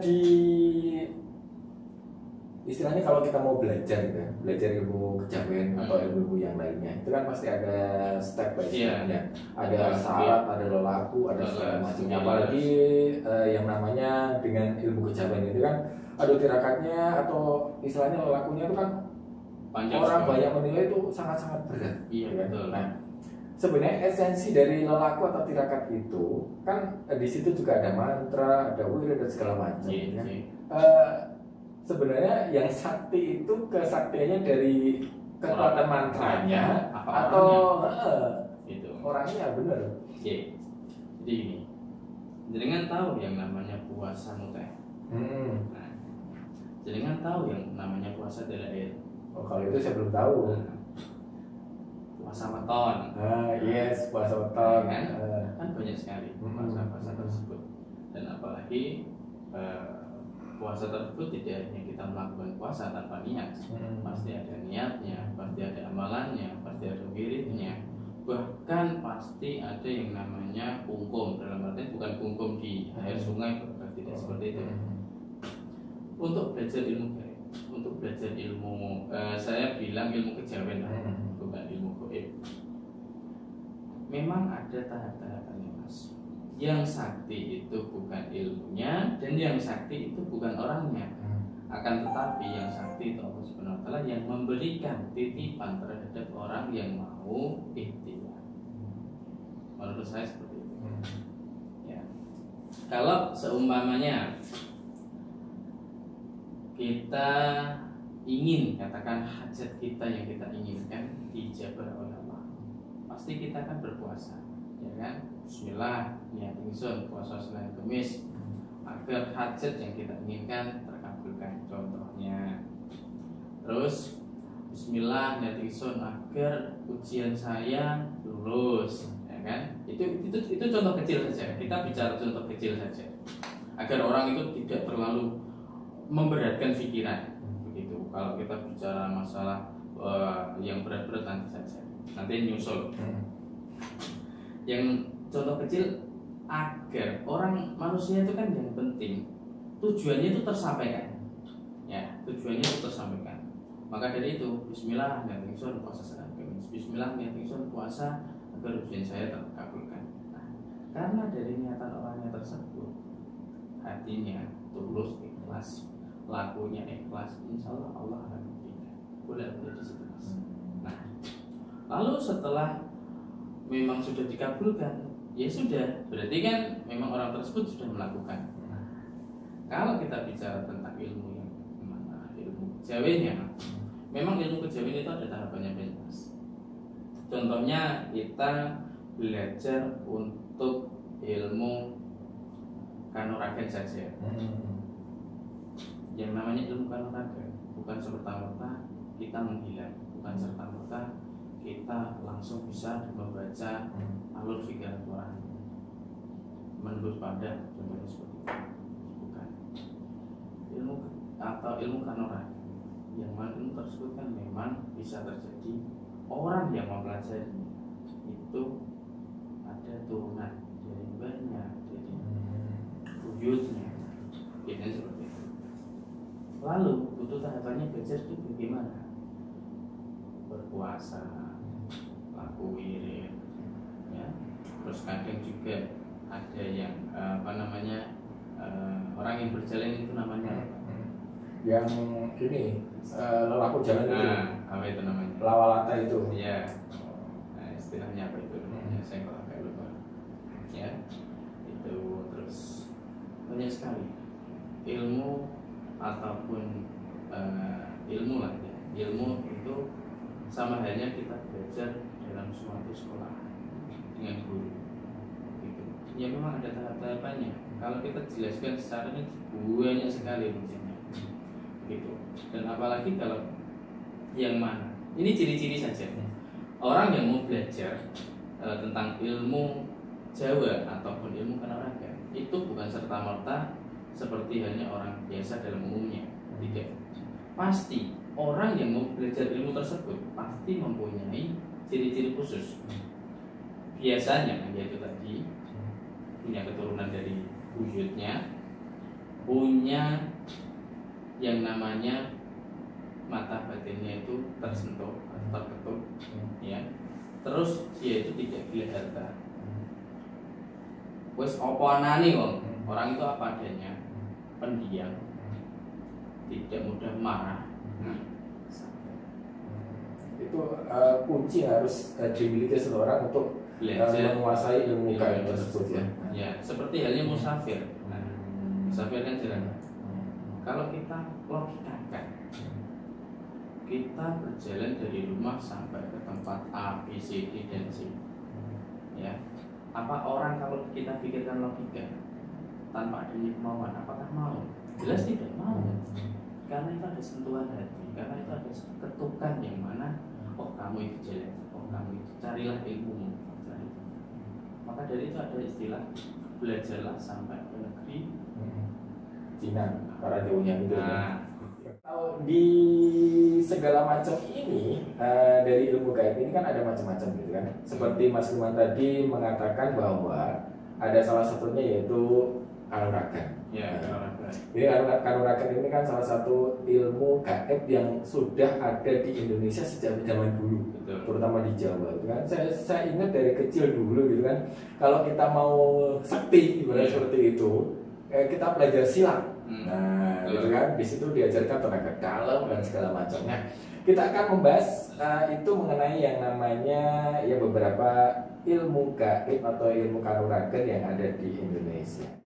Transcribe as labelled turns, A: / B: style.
A: Di istilahnya kalau kita mau belajar gitu ya, belajar ilmu kejawen atau ilmu yang lainnya, itu kan pasti ada step by stepnya, ada syarat, ada lelaku, ada segala macamnya. Apalagi yang namanya dengan ilmu kejawen itu kan ada tirakatnya atau istilahnya lelakunya itu kan panjang orang sekali. Banyak menilai itu sangat-sangat berat.
B: Iya kan? Betul.
A: Nah, sebenarnya esensi dari lelaku atau tirakat itu kan di situ juga ada mantra, ada wirid dan segala macam.
B: Iya.
A: Sebenarnya yang sakti itu kesaktiannya dari kekuatan mantranya
B: atau
A: itu orangnya bener.
B: Jadi ini jenengan tahu yang namanya puasa muteh. Nah, jenengan tahu yang namanya puasa dalail.
A: Oh, kalau itu saya belum tahu.
B: Puasa weton.
A: Yes, puasa weton.
B: Kan banyak sekali puasa-puasa tersebut. Dan apalagi puasa tersebut tidak hanya kita melakukan puasa tanpa niat, pasti ada niatnya, pasti ada amalannya, pasti ada wiridnya, bahkan pasti ada yang namanya kungkum. Dalam artian bukan kungkum di air sungai, tidak seperti itu. Untuk belajar ilmu, saya bilang ilmu kejawen, bukan ilmu goib. Memang ada tahap-tahapannya, Mas. Yang sakti itu bukan ilmunya dan yang sakti itu bukan orangnya. Akan tetapi yang sakti itu Allah Subhanahu wa taala yang memberikan titipan terhadap orang yang mau ikhtiar. Menurut saya seperti itu. Ya. Kalau seumpamanya kita ingin katakan hajat kita yang kita inginkan dijabah oleh Allah, pasti kita akan berpuasa, ya kan? Bismillah, niat ingsun puasa Senin Kamis agar hajat yang kita inginkan terkabulkan. Contohnya, terus Bismillah, niat ingsun agar ujian saya lulus, ya kan? Itu contoh kecil saja. Kita bicara contoh kecil saja, agar orang itu tidak terlalu memberatkan pikiran. Begitu. Kalau kita bicara masalah yang berat-berat nanti saja, nanti nyusul. Yang contoh kecil agar orang manusia itu kan yang penting tujuannya itu tersampaikan, ya tujuannya itu tersampaikan. Maka dari itu Bismillah niat ingsun puasa Senin Kamis, Bismillah niat ingsun puasa agar ujian saya terkabulkan. Nah, karena dari niatan orangnya tersebut hatinya tulus ikhlas, lakunya ikhlas, insya Allah Allah akan memberikan. Boleh di situ, Mas. Nah, lalu setelah memang sudah dikabulkan, ya sudah, berarti kan memang orang tersebut sudah melakukan. Kalau kita bicara tentang ilmu yang mana, ilmu kejawennya, memang ilmu kejawen itu ada tahapannya, Mas. Contohnya kita belajar untuk ilmu kanuragan saja. Yang namanya ilmu kanuragan bukan serta-merta kita menghilang, bukan serta-merta kita langsung bisa membaca alur pikiran orang menurut pada contohnya seperti itu. Bukan ilmu atau ilmu kanuragan yang mana ilmu tersebut kan memang bisa terjadi orang yang mempelajari itu ada turunan dari mbahnya, jadi buyutnya, biasanya seperti itu. Lalu butuh tahapannya belajar itu bagaimana? Berpuasa, laku wirid, ya. Terus kadang juga ada yang orang yang berjalan itu namanya
A: yang ini lelaku jalan itu.
B: Apa itu namanya?
A: Lawalata itu.
B: Iya. Nah, istilahnya apa itu? Saya kalau agak lupa. Ya, itu terus banyak sekali ilmu ataupun ilmu lah ya. Ilmu itu sama halnya kita belajar dalam suatu sekolah dengan guru gitu. Ya memang ada tahap-tahapannya. Kalau kita jelaskan secara ini banyak sekali rinciannya gitu. Dan apalagi kalau yang mana ini ciri-ciri saja orang yang mau belajar tentang ilmu Jawa ataupun ilmu kanuragan itu bukan serta-merta seperti hanya orang biasa dalam umumnya. Tidak, pasti orang yang mau belajar ilmu tersebut pasti mempunyai ciri-ciri khusus. Biasanya yaitu tadi punya keturunan dari wujudnya, punya yang namanya mata batinnya itu tersentuh atau terketuk, ya. Terus dia itu tidak gila harta. Wes opo anane wong. Orang itu apa adanya, pendiam, tidak mudah marah.
A: Itu kunci harus dimiliki seseorang untuk menguasai ilmu gaib tersebut, ya.
B: Ya, seperti halnya musafir. Musafir kan jalan. Kalau kita logikakan, kita berjalan dari rumah sampai ke tempat A, B, C, D, dan C, ya. Apa orang kalau kita pikirkan logika tanpa adanya kemauan, apakah mau? Jelas tidak mau. Karena itu ada sentuhan hati, karena itu ada ketukan yang mana, oh kamu itu jelek, oh kamu itu carilah ilmu. Maka dari itu ada istilah belajarlah sampai ke negeri
A: Cina, para jauhnya itu. Di segala macam ini dari ilmu gaib ini kan ada macam-macam gitu kan. Seperti Mas Firman tadi mengatakan bahwa ada salah satunya yaitu kanuragan.
B: Ya, kanuragan.
A: Jadi kanuragan ini kan salah satu ilmu gaib yang sudah ada di Indonesia sejak zaman dulu.
B: Betul. Terutama
A: di Jawa gitu kan. Saya ingat dari kecil dulu gitu kan. Kalau kita mau sakti ibarat seperti itu, kita belajar silat. Nah, gitu kan, di situ diajarkan tenaga dalam dan segala macamnya. Kita akan membahas itu mengenai yang namanya ya beberapa ilmu gaib atau ilmu kanuragan yang ada di Indonesia.